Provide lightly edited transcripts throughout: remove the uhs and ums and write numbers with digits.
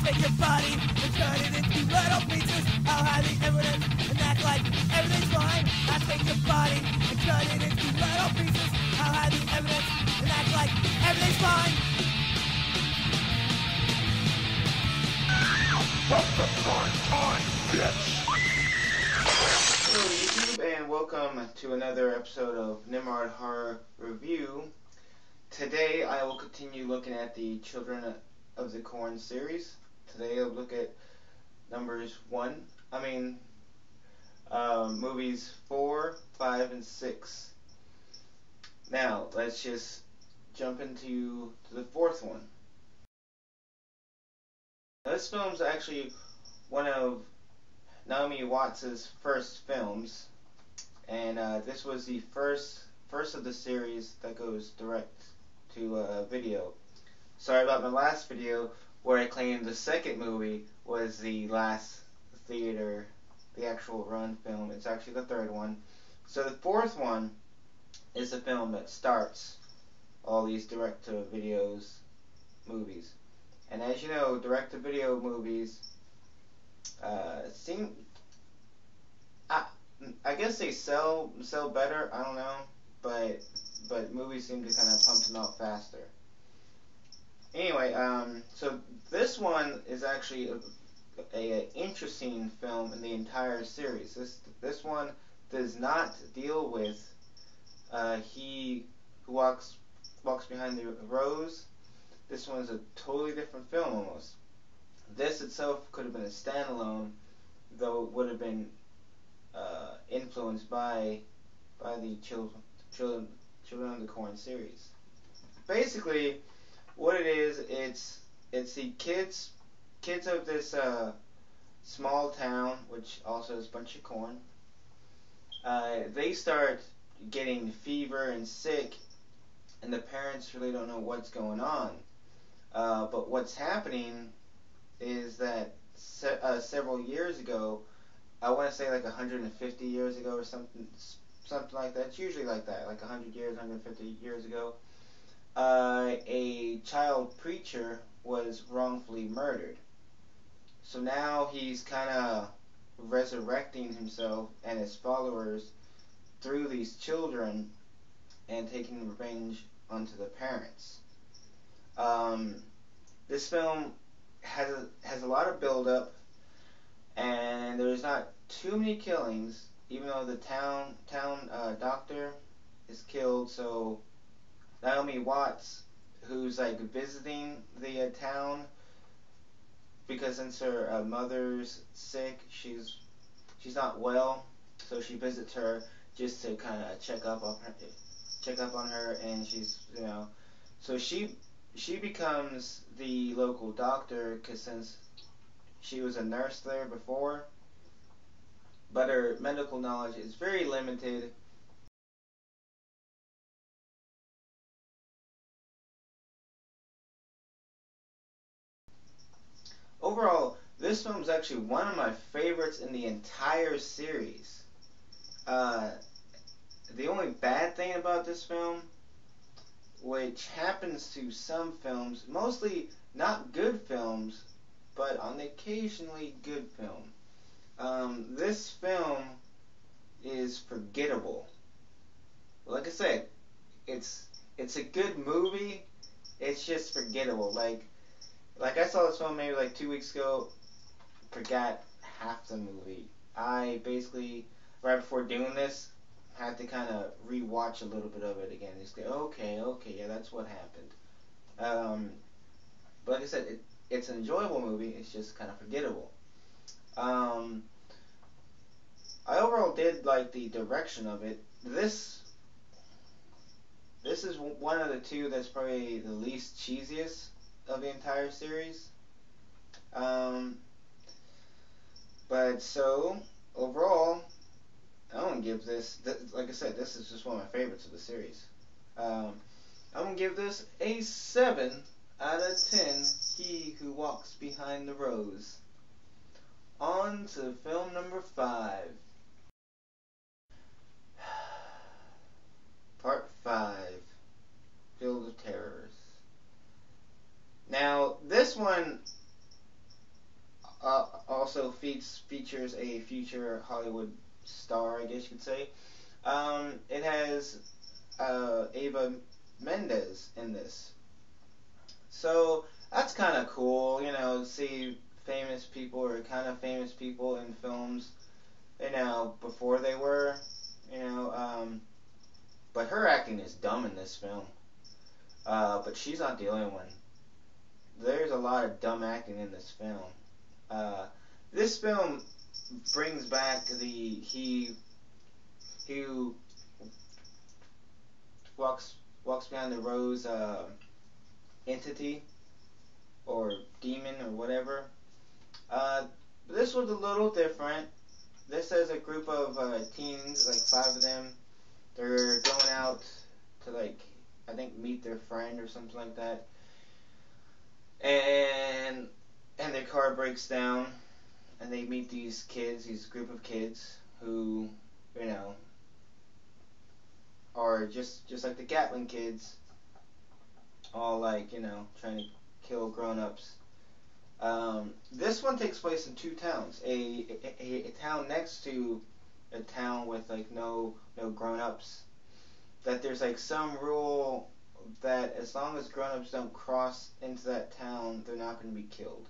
take your body and turn it into little pieces. I'll hide the evidence and act like everything's fine. I take your body and turn it into little pieces. I'll hide the evidence and act like everything's fine. Hello YouTube, and welcome to another episode of Nimrod Horror Review. Today I will continue looking at the Children of the Corn series. Today I'll look at movies 4, 5, and 6. Now let's just jump into the fourth one. Now, this film's actually one of Naomi Watts' first films, and this was the first of the series that goes direct to video. Sorry about my last video where I claimed the second movie was the last theater, the actual run film. It's actually the third one. So the fourth one is the film that starts all these direct to videos movies. And as you know, direct to video movies seem, I guess they sell better. I don't know, but movies seem to kind of pump them out faster. Anyway, so this one is actually a interesting film in the entire series. This one does not deal with he who walks behind the rose. This one's a totally different film almost. This itself could have been a standalone, though it would have been influenced by the Children of the Corn series. Basically, what it is, it's the kids of this small town, which also has a bunch of corn. They start getting fever and sick, and the parents really don't know what's going on. But what's happening is that several years ago, I want to say like 150 years ago or something like that. It's usually like that, like 100 years, 150 years ago. A child preacher was wrongfully murdered. So now he's kind of resurrecting himself and his followers through these children and taking revenge onto the parents. This film has a lot of build-up, and there's not too many killings, even though the town doctor is killed. So Naomi Watts, who's like visiting the town, because since her mother's sick, she's not well, so she visits her just to kind of check up on her, and she's, so she becomes the local doctor, because since she was a nurse there before, but her medical knowledge is very limited. Overall, this film is actually one of my favorites in the entire series. The only bad thing about this film, which happens to some films, mostly not good films, but on occasionally good film. This film is forgettable. Like I said, it's a good movie. It's just forgettable. Like I saw this film maybe like 2 weeks ago, forgot half the movie. I basically, right before doing this, had to kind of rewatch a little bit of it again. Just go, okay, yeah, that's what happened. But like I said, it's an enjoyable movie. It's just kind of forgettable. I overall did like the direction of it. This is one of the two that's probably the least cheesiest of the entire series. But so overall, I'm gonna give this, like I said, this is just one of my favorites of the series. I'm gonna give this a 7 out of 10. He who walks behind the rose. On to film number 5. Part 5. Field of Terrors. Now, this one also features a future Hollywood star, I guess you could say. It has Ava Mendes in this. So that's kind of cool, to see famous people or kind of famous people in films, before they were, you know. But her acting is dumb in this film. But she's not the only one. There's a lot of dumb acting in this film. This film brings back the he who walks behind the rose entity or demon or whatever. This was a little different. This is a group of teens, like 5 of them. They're going out to, like, I think meet their friend or something like that. And their car breaks down, and they meet these group of kids who, are just like the Gatling kids, all like, trying to kill grown-ups. This one takes place in 2 towns. A town next to a town with like no grown-ups. That there's like some rule that as long as grown-ups don't cross into that town, they're not going to be killed.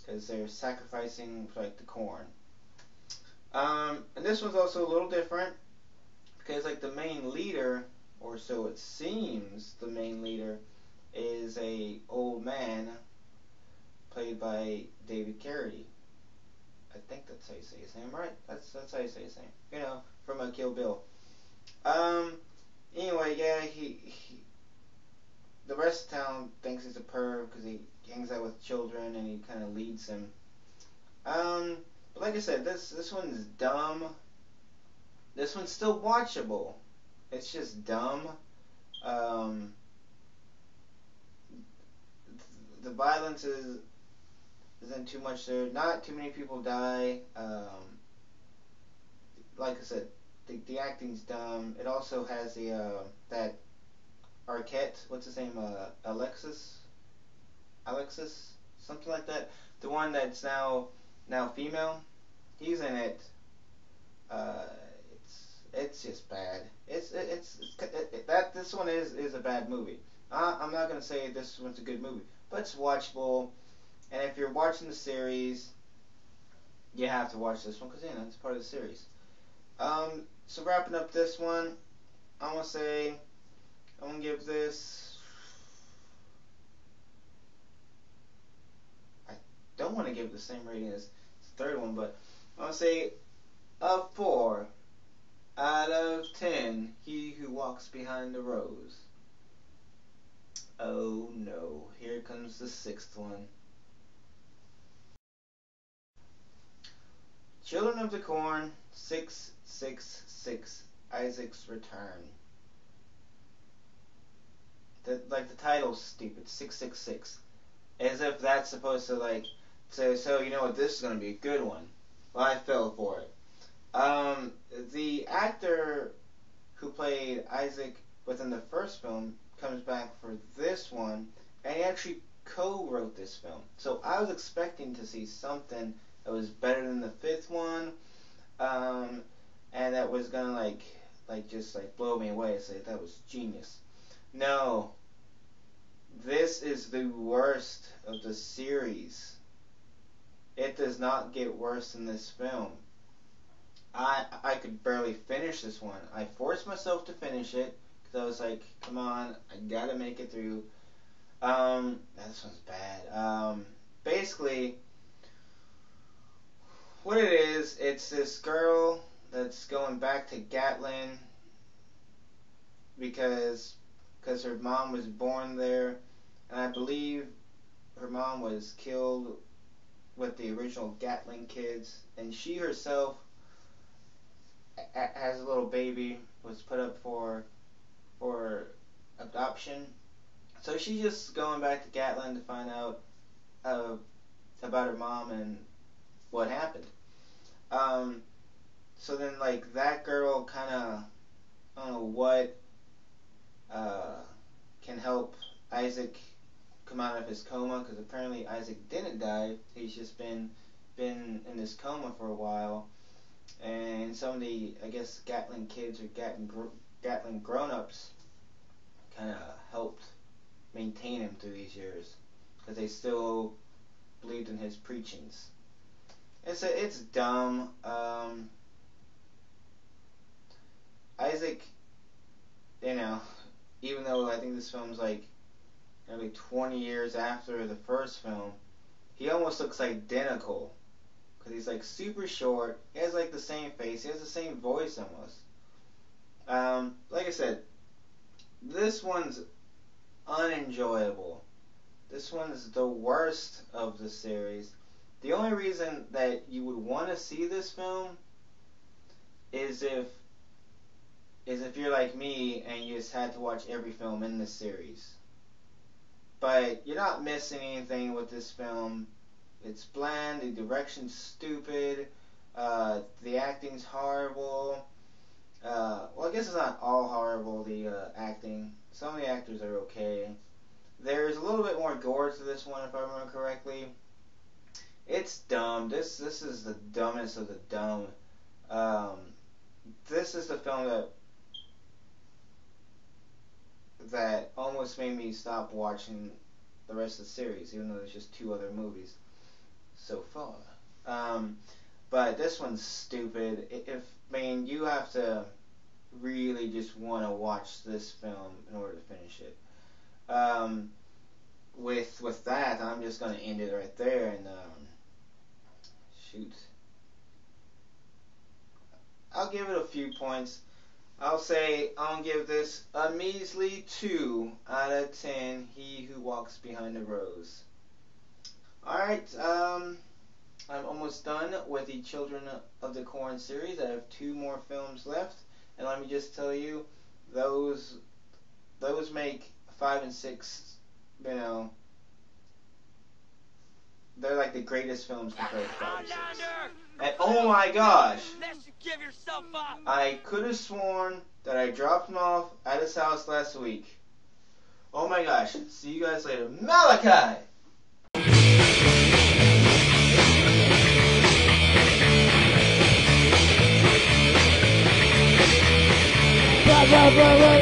Because they're sacrificing for like the corn. And this one's also a little different. Because like the main leader, or so it seems, the main leader is a old man played by David Carradine. I think that's how you say his name, right? That's how you say his name. From a Kill Bill. Anyway, yeah, he the rest of town thinks he's a perv because he hangs out with children and he kind of leads them. But like I said, this one's dumb. This one's still watchable. It's just dumb. The violence isn't too much there. Not too many people die. Like I said, the acting's dumb. It also has that Arquette, what's his name? Alexis, something like that. The one that's now female. He's in it. It's just bad. This one is a bad movie. I'm not gonna say this one's a good movie, but it's watchable. And if you're watching the series, you have to watch this one because it's part of the series. So wrapping up this one, I'm gonna give this. I don't want to give it the same rating as the third one, but I'm gonna say a 4 out of 10. He who walks behind the rose. Oh no! Here comes the 6th one. Children of the Corn, 666, Isaac's Return. The title's stupid, 666. As if that's supposed to say, so you know what, this is going to be a good one. Well, I fell for it. The actor who played Isaac within the first film comes back for this one, and he actually co-wrote this film. So I was expecting to see something that was better than the 5th one, and that was gonna just blow me away. Say that was genius. No, this is the worst of the series. It does not get worse than this film. I could barely finish this one. I forced myself to finish it because I was like, come on, I gotta make it through. This one's bad. Basically, what it is, it's this girl that's going back to Gatlin because her mom was born there, and I believe her mom was killed with the original Gatling kids, and she herself, as a little baby, was put up for adoption. So she's just going back to Gatlin to find out about her mom and what happened. So then, that girl kind of, I don't know what, can help Isaac come out of his coma, because apparently Isaac didn't die. He's just been been in this coma for a while, and some of the, I guess, Gatling kids or Gatling grown-ups kind of helped maintain him through these years, because they still believed in his preachings. It's dumb. Isaac, even though I think this film's like nearly 20 years after the first film, he almost looks identical. Because he's like super short, he has like the same face, he has the same voice almost. Like I said, this one's unenjoyable. This one's the worst of the series. The only reason that you would want to see this film is if you're like me and you just had to watch every film in this series. But you're not missing anything with this film. It's bland, the direction's stupid, the acting's horrible. Well, I guess it's not all horrible, the acting. Some of the actors are okay. There's a little bit more gore to this one, if I remember correctly. It's dumb. This is the dumbest of the dumb. This is the film that almost made me stop watching the rest of the series, even though there's just 2 other movies so far. But this one's stupid. You have to really just want to watch this film in order to finish it. With that, I'm just going to end it right there and shoot. I'll give it a few points. I'll say I'll give this a measly 2 out of 10. He who walks behind the rose. Alright, I'm almost done with the Children of the Corn series. I have 2 more films left, and let me just tell you, those make 5 and 6, they're like the greatest films compared to 5 and 6. And oh my gosh, I could have sworn that I dropped him off at his house last week. Oh my gosh, see you guys later. Malachi! Blah, blah, blah, blah.